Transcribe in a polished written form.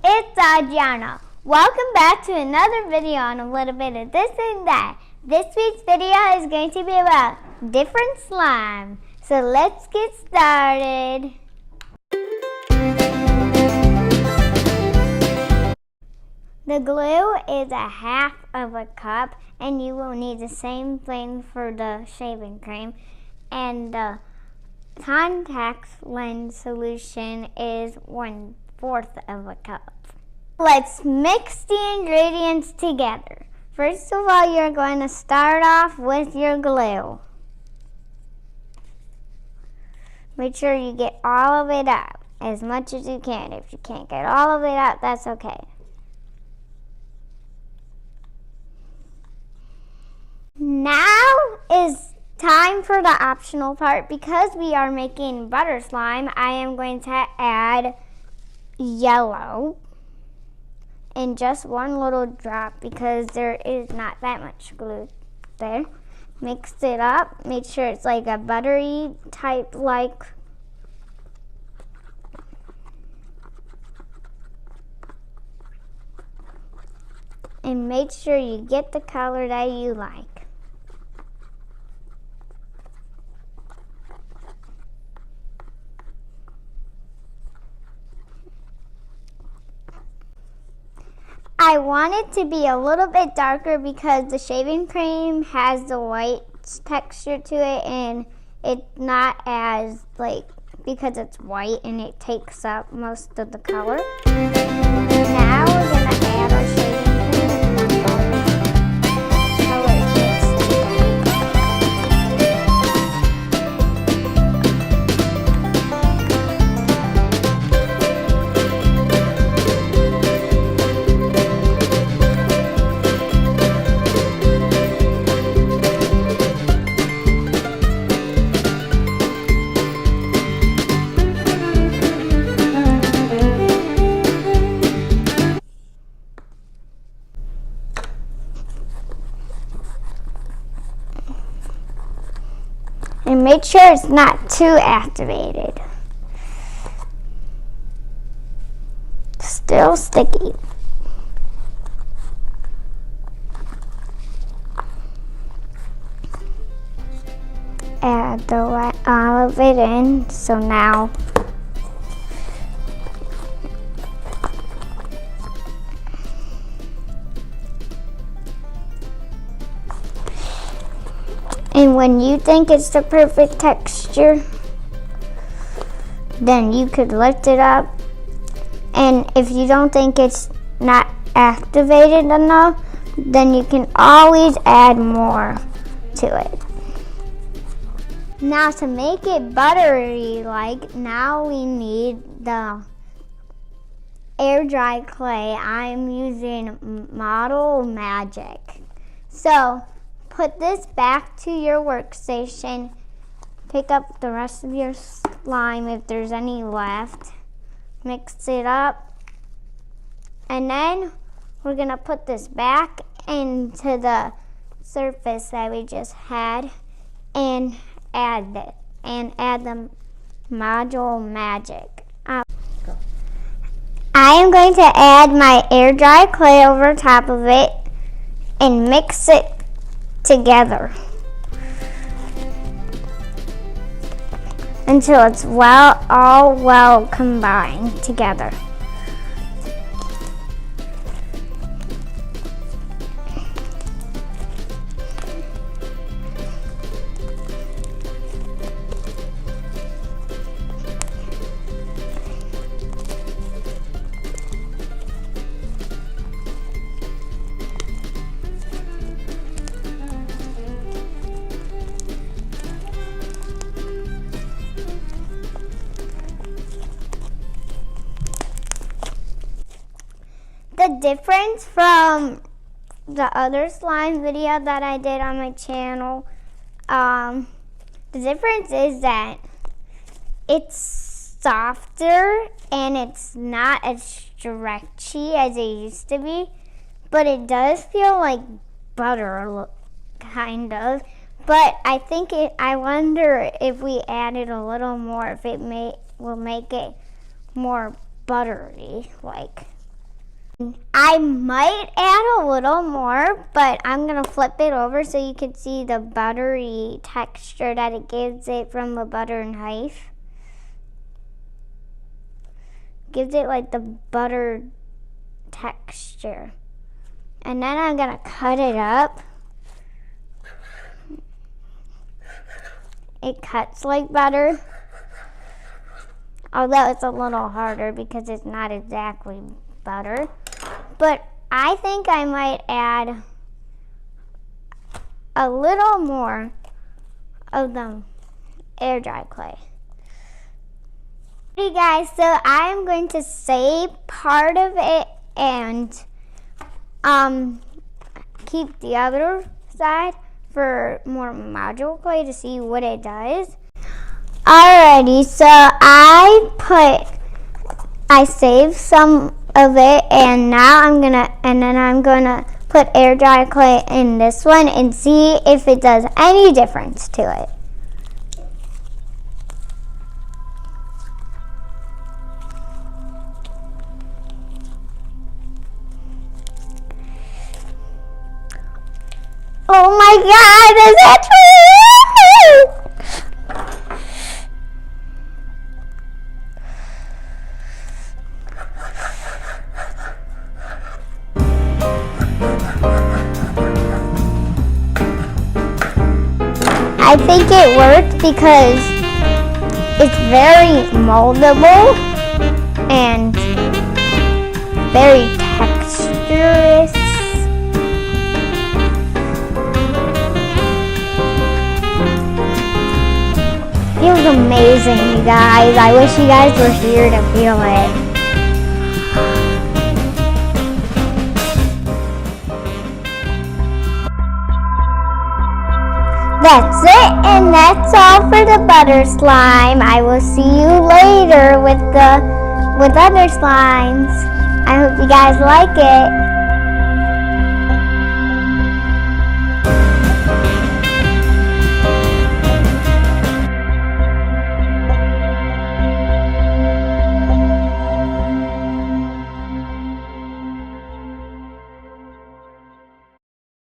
it's Adriana. Welcome back to another video on a little bit of this and that. This week's video is going to be about different slime. So let's get started. The glue is a half of a cup, and you will need the same thing for the shaving cream. And the contact lens solution is 1/4 of a cup. Let's mix the ingredients together. First of all, you're going to start off with your glue. Make sure you get all of it out, as much as you can. If you can't get all of it out, that's okay. Now is time for the optional part. Because we are making butter slime, I am going to add yellow in just one little drop because there is not that much glue there. Mix it up. Make sure it's like a buttery type and make sure you get the color that you like. I want it to be a little bit darker because the shaving cream has the white texture to it, and it's not as because it's white and it takes up most of the color. Now we're going to add our shaving cream. And make sure it's not too activated. Still sticky. Add all of it in. So now and when you think it's the perfect texture, then you could lift it up. And if you don't think it's not activated enough, then you can always add more to it. Now to make it buttery now we need the air dry clay. I'm using Model Magic. So put this back to your workstation. Pick up the rest of your slime if there's any left. Mix it up. And then we're going to put this back into the surface that we just had and add the Model Magic. I am going to add my air dry clay over top of it and mix it together until it's all well combined together. The difference from the other slime video that I did on my channel, the difference is that it's softer and it's not as stretchy as it used to be, but it does feel like butter, kind of. But I wonder if we added a little more, if it will make it more buttery, I might add a little more, but I'm going to flip it over so you can see the buttery texture that it gives it from the butter knife. Gives it like the butter texture. And then I'm going to cut it up. It cuts like butter. Although it's a little harder because it's not exactly butter. But I think I might add a little more of the air dry clay. Okay guys, so I'm going to save part of it and keep the other side for more module clay to see what it does. Alrighty, so I saved some of it, and now I'm gonna put air dry clay in this one and see if it does any difference to it. Oh my God, is that true? I think it worked because it's very moldable and very texturous. Feels amazing, you guys. I wish you guys were here to feel it. That's it, and that's all for the butter slime. I will see you later with other slimes. I hope you guys like it.